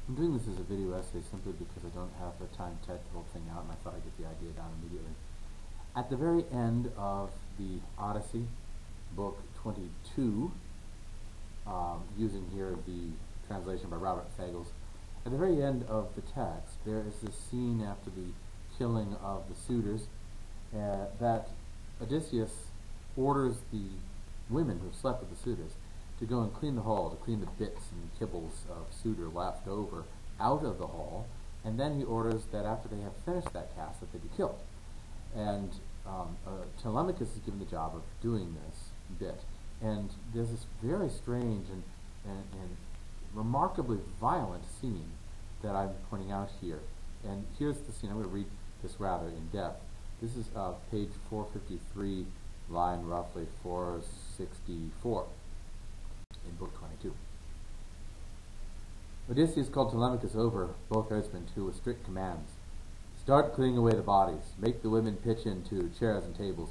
I'm doing this as a video essay simply because I don't have the time to type the whole thing out, and I thought I'd get the idea down immediately. At the very end of the Odyssey, book 22, using here the translation by Robert Fagles, at the very end of the text, there is this scene after the killing of the suitors that Odysseus orders the women who have slept with the suitors to go and clean the hall, to clean the bits and kibbles of suitor left over out of the hall, and then he orders that after they have finished that task that they be killed. And Telemachus is given the job of doing this bit. And there's this very strange and remarkably violent scene that I'm pointing out here. And here's the scene. I'm going to read this rather in depth. This is page 453, line roughly 464 in book 22. Odysseus called Telemachus over, both herdsmen too, with strict commands. Start cleaning away the bodies. Make the women pitch into chairs and tables.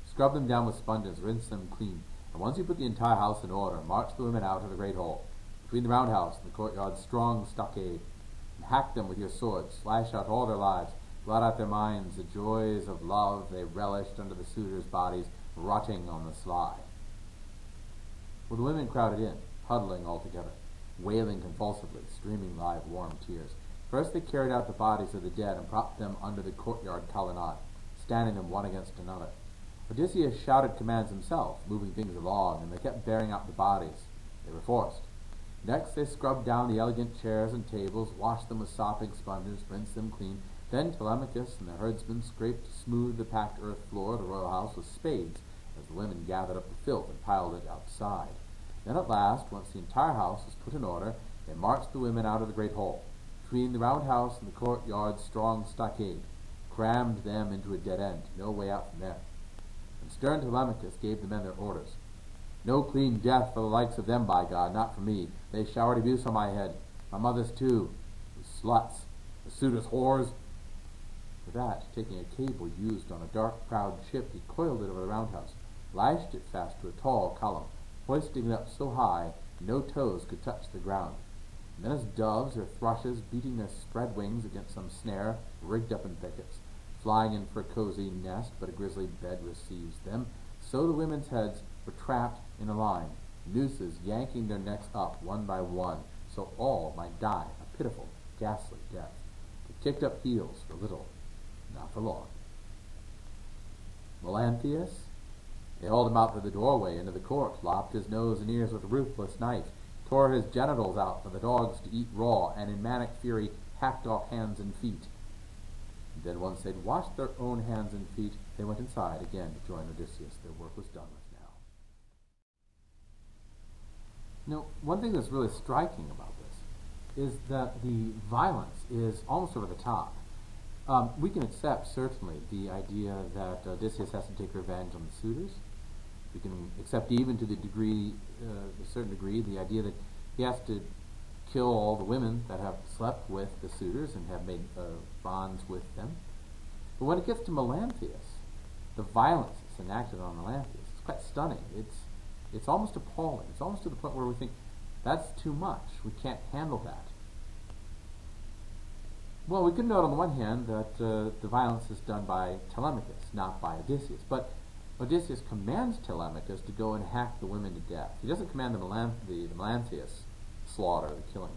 Scrub them down with sponges. Rinse them clean. And once you put the entire house in order, march the women out of the great hall, between the roundhouse and the courtyard's strong stockade, and hack them with your swords. Slash out all their lives. Blot out their minds the joys of love they relished under the suitors' bodies rotting on the sly. Well, the women crowded in, huddling all together, wailing convulsively, streaming live warm tears. First they carried out the bodies of the dead and propped them under the courtyard colonnade, standing them one against another. Odysseus shouted commands himself, moving things along, and they kept bearing out the bodies. They were forced. Next they scrubbed down the elegant chairs and tables, washed them with sopping sponges, rinsed them clean. Then Telemachus and the herdsmen scraped smooth the packed earth floor of the royal house with spades, as the women gathered up the filth and piled it outside. Then at last, once the entire house was put in order, they marched the women out of the great hall, between the roundhouse and the courtyard's strong stockade, crammed them into a dead end, no way out from there. And stern Telemachus gave the men their orders. No clean death for the likes of them, by God, not for me. They showered abuse on my head, my mother's too, the sluts, the suitors' whores. For that, taking a cable used on a dark prowed ship, he coiled it over the roundhouse, lashed it fast to a tall column, hoisting it up so high no toes could touch the ground. And then as doves or thrushes beating their spread wings against some snare rigged up in thickets, flying in for a cozy nest but a grisly bed receives them, so the women's heads were trapped in a line, nooses yanking their necks up one by one, so all might die a pitiful, ghastly death. They kicked up heels for little, not for long. Melanthius? They hauled him out through the doorway into the court, lopped his nose and ears with a ruthless knife, tore his genitals out for the dogs to eat raw, and in manic fury hacked off hands and feet. And then once they'd washed their own hands and feet, they went inside again to join Odysseus. Their work was done with now. Now, one thing that's really striking about this is that the violence is almost over the top. We can accept, certainly, the idea that Odysseus has to take revenge on the suitors. We can accept even to the degree, a certain degree, the idea that he has to kill all the women that have slept with the suitors and have made bonds with them. But when it gets to Melanthius, the violence that's enacted on Melanthius is quite stunning. It's almost appalling. It's almost to the point where we think, that's too much. We can't handle that. Well, we could note on the one hand that the violence is done by Telemachus, not by Odysseus. But Odysseus commands Telemachus to go and hack the women to death. He doesn't command the Melanthius slaughter, the killing.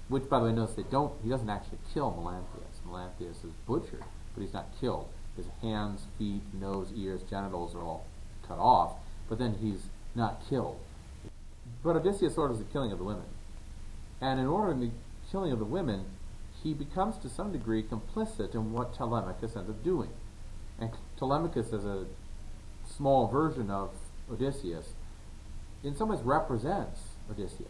Which, by the way, notice he doesn't actually kill Melanthius. Melanthius is butchered, but he's not killed. His hands, feet, nose, ears, genitals are all cut off, but then he's not killed. But Odysseus orders the killing of the women. And in ordering the killing of the women, he becomes to some degree complicit in what Telemachus ends up doing. And Telemachus, as a small version of Odysseus, in some ways represents Odysseus.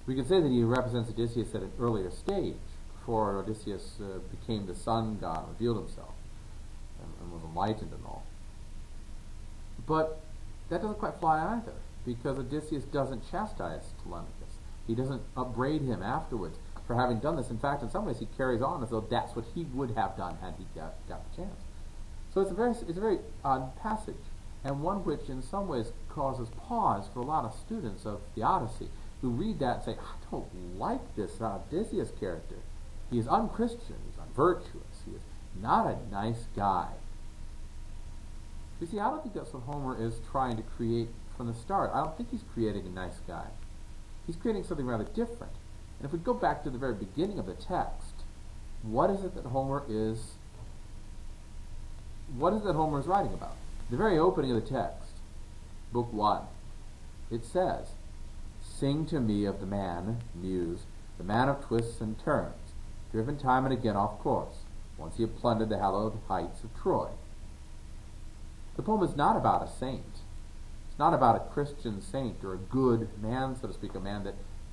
We could say that he represents Odysseus at an earlier stage, before Odysseus became the sun god, revealed himself, and was enlightened and all. But that doesn't quite fly either, because Odysseus doesn't chastise Telemachus. He doesn't upbraid him afterwards for having done this. In fact, in some ways, he carries on as though that's what he would have done had he got the chance. So it's a very odd passage, and one which in some ways causes pause for a lot of students of the Odyssey, who read that and say, I don't like this Odysseus character. He is unchristian, he's unvirtuous, he is not a nice guy. You see, I don't think that's what Homer is trying to create from the start. I don't think he's creating a nice guy. He's creating something rather different. And if we go back to the very beginning of the text, what is it that Homer is writing about? The very opening of the text, Book 1, it says, "Sing to me of the man, Muse, the man of twists and turns, driven time and again off course, once he had plundered the hallowed heights of Troy." The poem is not about a saint. It's not about a Christian saint or a good man, so to speak, a man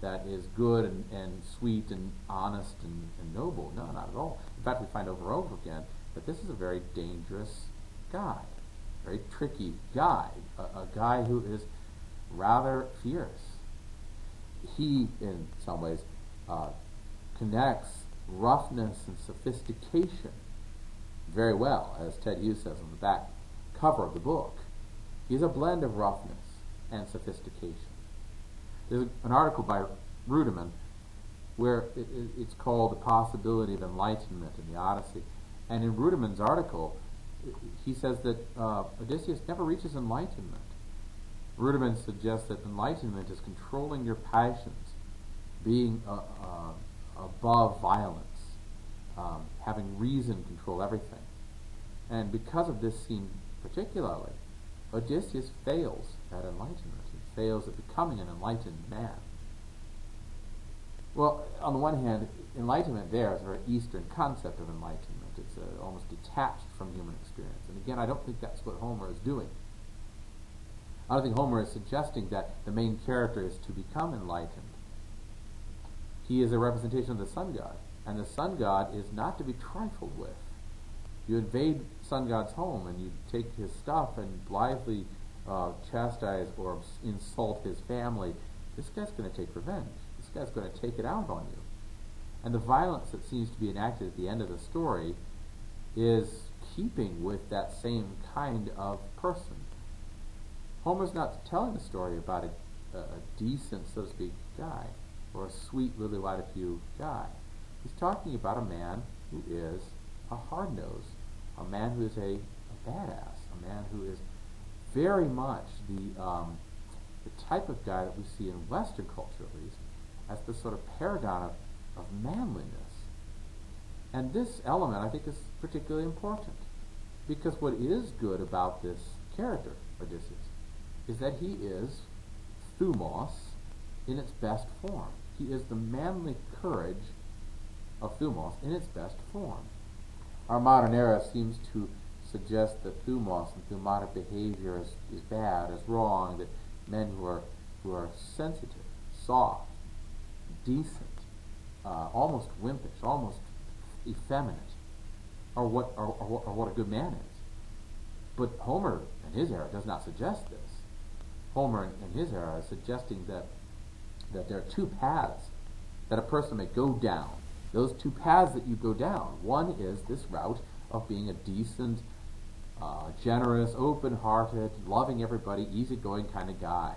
that is good and sweet and honest and noble. No, not at all. In fact, we find over and over again that this is a very dangerous guy, a very tricky guy, a guy who is rather fierce. He, in some ways, connects roughness and sophistication very well, as Ted Hughes says on the back cover of the book. He's a blend of roughness and sophistication. There's an article by Rudiman where it's called "The Possibility of Enlightenment" in the Odyssey. And in Rudiman's article, he says that Odysseus never reaches enlightenment. Rudiman suggests that enlightenment is controlling your passions, being above violence, having reason control everything. And because of this scene particularly, Odysseus fails at enlightenment. He fails at becoming an enlightened man. Well, on the one hand, enlightenment there is a very Eastern concept of enlightenment. It's almost detached from human experience. And again, I don't think that's what Homer is doing. I don't think Homer is suggesting that the main character is to become enlightened. He is a representation of the sun god, and the sun god is not to be trifled with. You invade sun god's home and you take his stuff and blithely chastise or insult his family. This guy's going to take revenge. This guy's going to take it out on you. And the violence that seems to be enacted at the end of the story is keeping with that same kind of person. Homer's not telling a story about a decent, so to speak, guy, or a sweet, lily-white-of-hue guy. He's talking about a man who is a hard-nosed, a man who is a badass, a man who is very much the type of guy that we see in Western culture, at least, as the sort of paragon of manliness. And this element, I think, is particularly important, because what is good about this character, Odysseus, is that he is thumos in its best form. He is the manly courage of thumos in its best form. Our modern era seems to suggest that thumos and thumotic behavior is bad, is wrong, that men who are sensitive, soft, decent, almost wimpish, almost effeminate, are what a good man is. But Homer in his era does not suggest this. Homer in his era is suggesting that there are two paths that a person may go down. Those two paths that you go down. One is this route of being a decent, generous, open-hearted, loving everybody, easygoing kind of guy.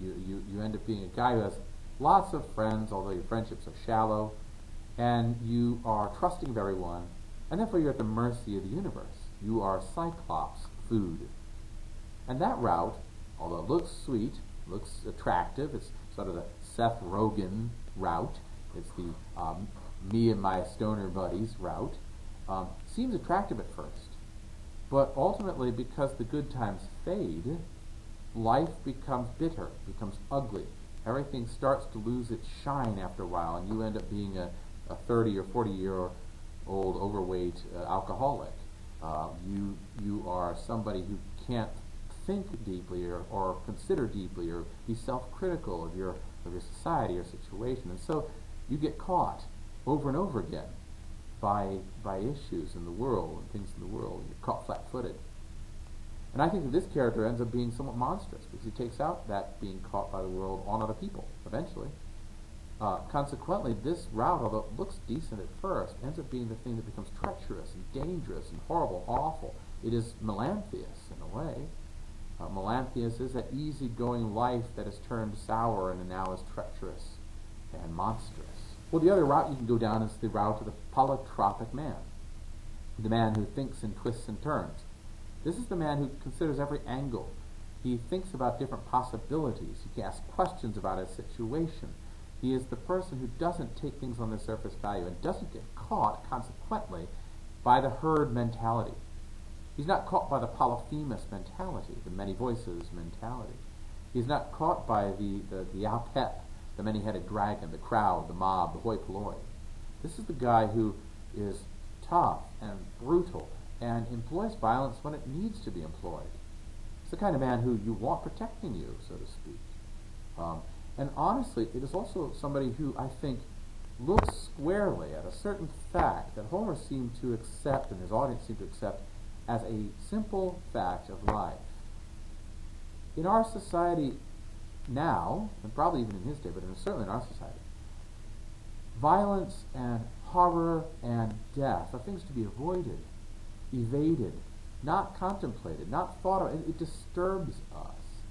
You end up being a guy who has lots of friends, although your friendships are shallow, and you are trusting of everyone, and therefore you're at the mercy of the universe. You are Cyclops food. And that route, although it looks sweet, looks attractive, it's sort of the Seth Rogen route, it's the me and my stoner buddies route, seems attractive at first. But ultimately, because the good times fade, life becomes bitter, becomes ugly. Everything starts to lose its shine after a while, and you end up being a 30 or 40-year-old overweight alcoholic. You are somebody who can't think deeply or consider deeply or be self-critical of your society or situation. And so you get caught over and over again by issues in the world and things in the world. You're caught flat-footed. And I think that this character ends up being somewhat monstrous because he takes out that being caught by the world on other people eventually. Consequently, this route, although it looks decent at first, ends up being the thing that becomes treacherous and dangerous and horrible, awful. It is Melanthius in a way. Melanthius is that easygoing life that has turned sour and now is treacherous and monstrous. Well, the other route you can go down is the route of the polytropic man, the man who thinks in twists and turns. This is the man who considers every angle. He thinks about different possibilities. He asks questions about his situation. He is the person who doesn't take things on their surface value and doesn't get caught, consequently, by the herd mentality. He's not caught by the polyphemus mentality, the many voices mentality. He's not caught by the alpep, the many-headed dragon, the crowd, the mob, the hoi polloi. This is the guy who is tough and brutal and employs violence when it needs to be employed. It's the kind of man who you want protecting you, so to speak. And honestly, it is also somebody who, I think, looks squarely at a certain fact that Homer seemed to accept and his audience seemed to accept as a simple fact of life. In our society now, and probably even in his day, but certainly in our society, violence and horror and death are things to be avoided, evaded, not contemplated, not thought of. It disturbs us.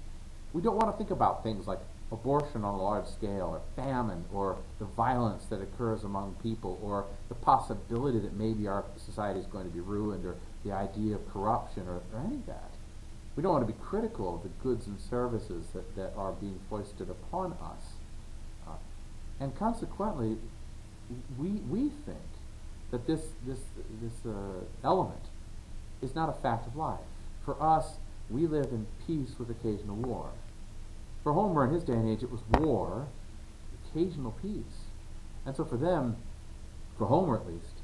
We don't want to think about things like abortion on a large scale, or famine, or the violence that occurs among people, or the possibility that maybe our society is going to be ruined, or the idea of corruption, or any of that. We don't want to be critical of the goods and services that are being foisted upon us. And consequently, we think that this element is not a fact of life. For us, we live in peace with occasional war. For Homer in his day and age, it was war, occasional peace. And so for them, for Homer at least,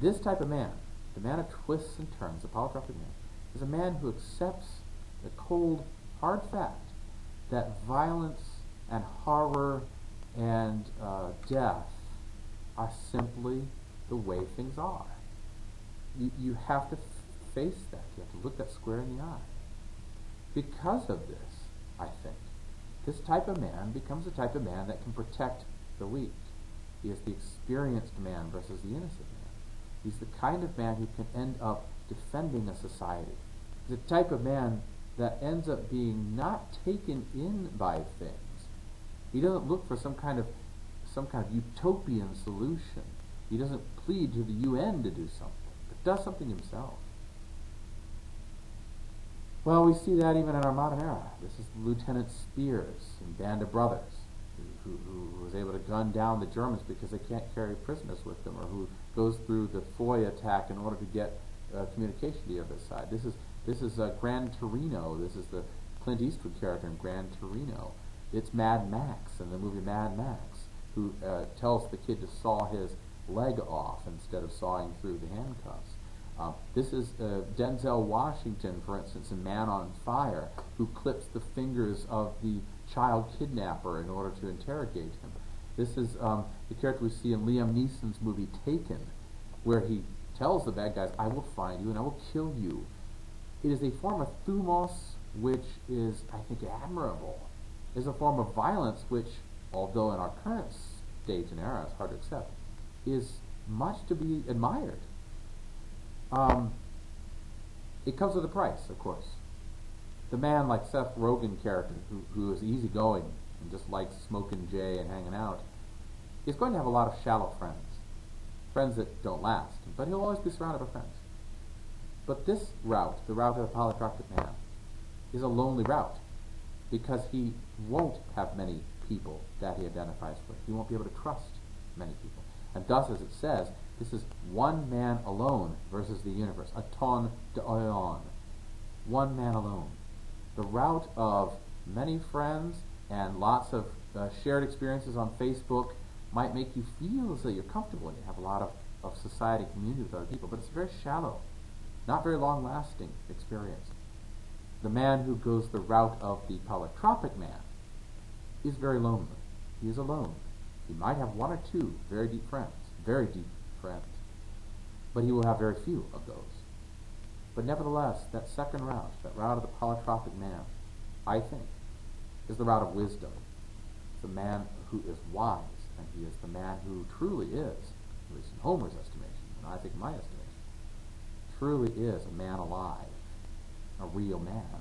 this type of man, the man of twists and turns, the polytropic man, is a man who accepts the cold, hard fact that violence and horror and death are simply the way things are. You have to face that. You have to look that square in the eye. Because of this, I think, this type of man becomes the type of man that can protect the weak. He is the experienced man versus the innocent man. He's the kind of man who can end up defending a society. He's the type of man that ends up being not taken in by things. He doesn't look for some kind of utopian solution. He doesn't plead to the UN to do something, but does something himself. Well, we see that even in our modern era. This is Lieutenant Spears in Band of Brothers, who was able to gun down the Germans because they can't carry prisoners with them, or who goes through the Foy attack in order to get communication to the other side. This is Gran Torino. This is the Clint Eastwood character in Gran Torino. It's Mad Max in the movie Mad Max, who tells the kid to saw his leg off instead of sawing through the handcuffs. This is Denzel Washington, for instance, in Man on Fire, who clips the fingers of the child kidnapper in order to interrogate him. This is the character we see in Liam Neeson's movie Taken, where he tells the bad guys, "I will find you and I will kill you." It is a form of thumos which is, I think, admirable. It is a form of violence which, although in our current stage and era it's hard to accept, is much to be admired. It comes with a price, of course. The man like Seth Rogen character, who is easygoing and just likes smoking Jay and hanging out, is going to have a lot of shallow friends that don't last, but he'll always be surrounded by friends. But this route, the route of the polytropic man, is a lonely route because he won't have many people that he identifies with. He won't be able to trust many people. And thus, as it says, this is one man alone versus the universe. Aton de oion. One man alone. The route of many friends and lots of shared experiences on Facebook might make you feel as though you're comfortable and you have a lot of society, community with other people, but it's a very shallow, not very long-lasting experience. The man who goes the route of the polytropic man is very lonely. He is alone. He might have one or two very deep friends, but he will have very few of those. But nevertheless, that second route, that route of the polytropic man, I think, is the route of wisdom. The man who is wise, and he is the man who truly is, at least in Homer's estimation, and I think in my estimation, truly is a man alive, a real man.